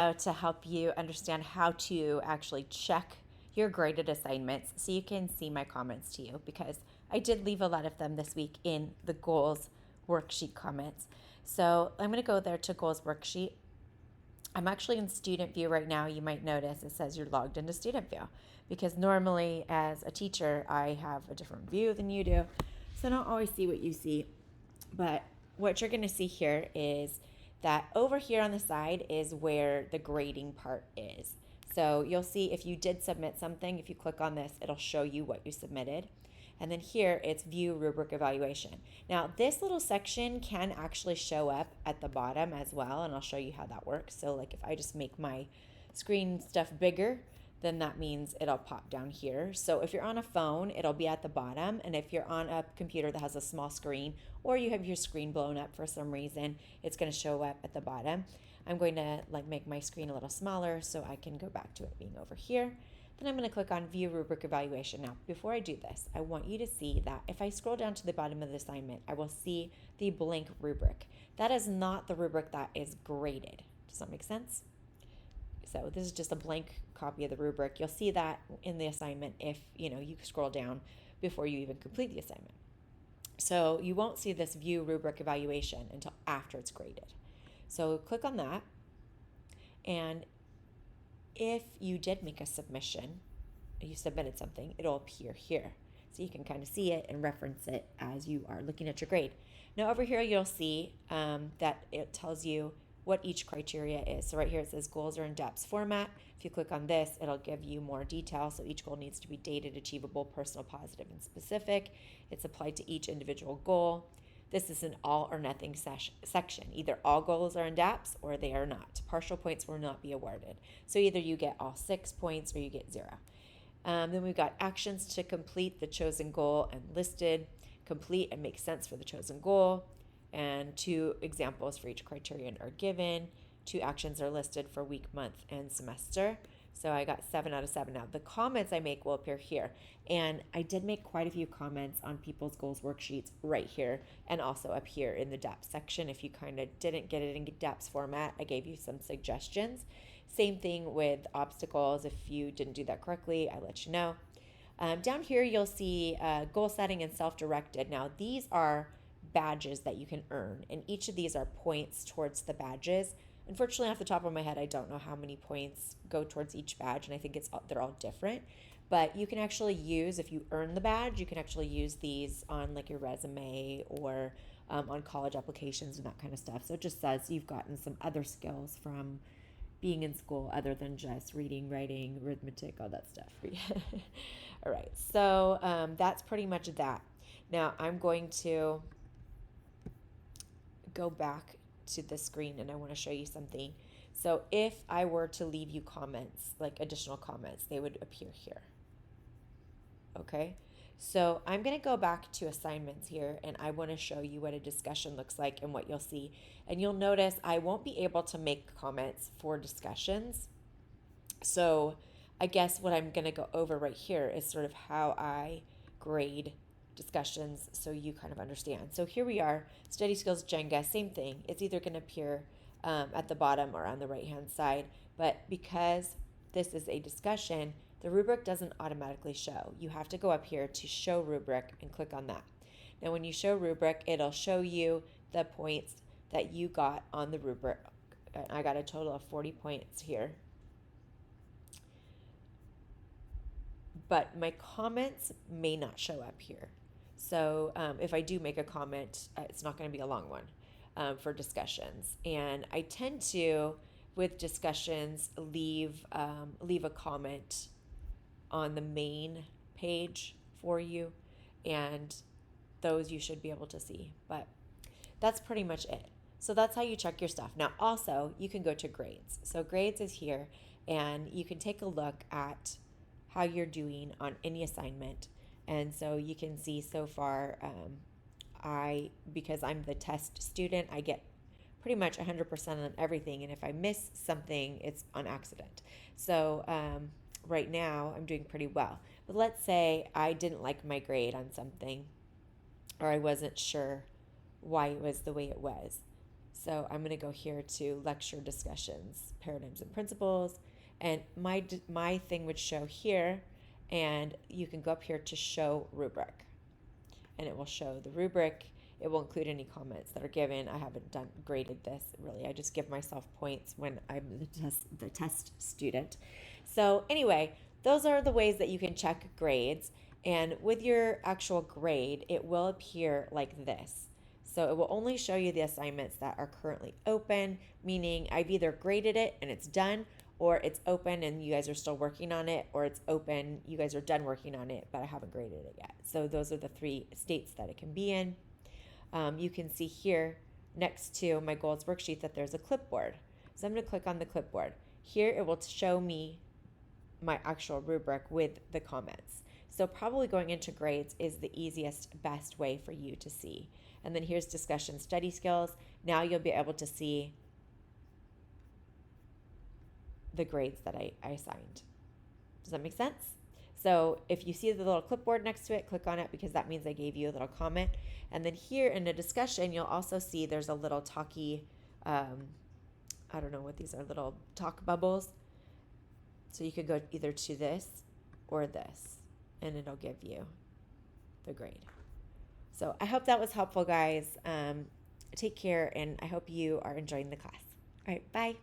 video to help you understand how to actually check your graded assignments so you can see my comments to you, because I did leave a lot of them this week in the goals worksheet comments. So I'm going to go there to goals worksheet. I'm actually in student view right now. You might notice it says you're logged into student view, because normally as a teacher, I have a different view than you do. So I don't always see what you see. But what you're going to see here is that over here on the side is where the grading part is. So you'll see if you did submit something, if you click on this, it'll show you what you submitted. And then here it's view rubric evaluation. Now this little section can actually show up at the bottom as well, and I'll show you how that works. So like if I just make my screen stuff bigger, then that means it'll pop down here. So if you're on a phone, it'll be at the bottom. And if you're on a computer that has a small screen, or you have your screen blown up for some reason, it's going to show up at the bottom. I'm going to make my screen a little smaller so I can go back to it being over here. Then I'm going to click on View Rubric Evaluation. Now, before I do this, I want you to see that if I scroll down to the bottom of the assignment, I will see the blank rubric. That is not the rubric that is graded. Does that make sense? So this is just a blank copy of the rubric. You'll see that in the assignment if you scroll down before you even complete the assignment. So you won't see this View Rubric Evaluation until after it's graded. So click on that, and if you did make a submission, you submitted something, it'll appear here. So you can kind of see it and reference it as you are looking at your grade. Now over here you'll see that it tells you what each criteria is. So right here it says goals are in depth format. If you click on this, it'll give you more detail. So each goal needs to be dated, achievable, personal, positive, and specific. It's applied to each individual goal. This is an all or nothing section. Either all goals are in depth or they are not. Partial points will not be awarded. So either you get all 6 points or you get 0. Then we've got actions to complete the chosen goal and listed. Complete and make sense for the chosen goal. And 2 examples for each criterion are given. 2 actions are listed for week, month, and semester. So I got 7 out of 7. Now the comments I make will appear here. And I did make quite a few comments on people's goals worksheets right here and also up here in the depth section. If you kind of didn't get it in depth format, I gave you some suggestions. Same thing with obstacles. If you didn't do that correctly, I let you know. Down here you'll see goal setting and self-directed. Now these are badges that you can earn, and each of these are points towards the badges. Unfortunately, off the top of my head, I don't know how many points go towards each badge, and I think they're all different. But you can actually use, if you earn the badge, you can actually use these on like your resume or on college applications and that kind of stuff. So it just says you've gotten some other skills from being in school other than just reading, writing, arithmetic, all that stuff. All right, so that's pretty much that. Now I'm going to go back to the screen and I want to show you something. So if I were to leave you comments, like additional comments, they would appear here. Okay, so I'm going to go back to assignments here, and I want to show you what a discussion looks like and what you'll see. And you'll notice I won't be able to make comments for discussions. So I guess what I'm going to go over right here is sort of how I grade discussions so you kind of understand. So here we are, study skills Jenga, same thing. It's either going to appear at the bottom or on the right hand side, but because this is a discussion, the rubric doesn't automatically show. You have to go up here to show rubric and click on that. Now when you show rubric, it'll show you the points that you got on the rubric. I got a total of 40 points here. But my comments may not show up here. So if I do make a comment, it's not going to be a long one for discussions. And I tend to, with discussions, leave a comment on the main page for you, and those you should be able to see. But that's pretty much it. So that's how you check your stuff. Now also, you can go to grades. So grades is here, and you can take a look at how you're doing on any assignment. And so you can see so far, because I'm the test student, I get pretty much 100% on everything. And if I miss something, it's on accident. So right now I'm doing pretty well. But let's say I didn't like my grade on something, or I wasn't sure why it was the way it was. So I'm going to go here to lecture discussions, paradigms and principles. And my thing would show here, and you can go up here to show rubric. And it will show the rubric. It will include any comments that are given. I haven't graded this really. I just give myself points when I'm the test student. So anyway, those are the ways that you can check grades. And with your actual grade, it will appear like this. So it will only show you the assignments that are currently open, meaning I've either graded it and it's done, or it's open and you guys are still working on it, or it's open, you guys are done working on it, but I haven't graded it yet. So those are the 3 states that it can be in. You can see here next to my goals worksheet that there's a clipboard. So I'm going to click on the clipboard. Here it will show me my actual rubric with the comments. So probably going into grades is the easiest, best way for you to see. And then here's discussion study skills. Now you'll be able to see the grades that I assigned. Does that make sense? So if you see the little clipboard next to it, click on it because that means I gave you a little comment. And then here in the discussion, you'll also see there's a little talky, I don't know what these are, little talk bubbles. So you could go either to this or this, and it'll give you the grade. So I hope that was helpful, guys. Take care, and I hope you are enjoying the class. All right, bye.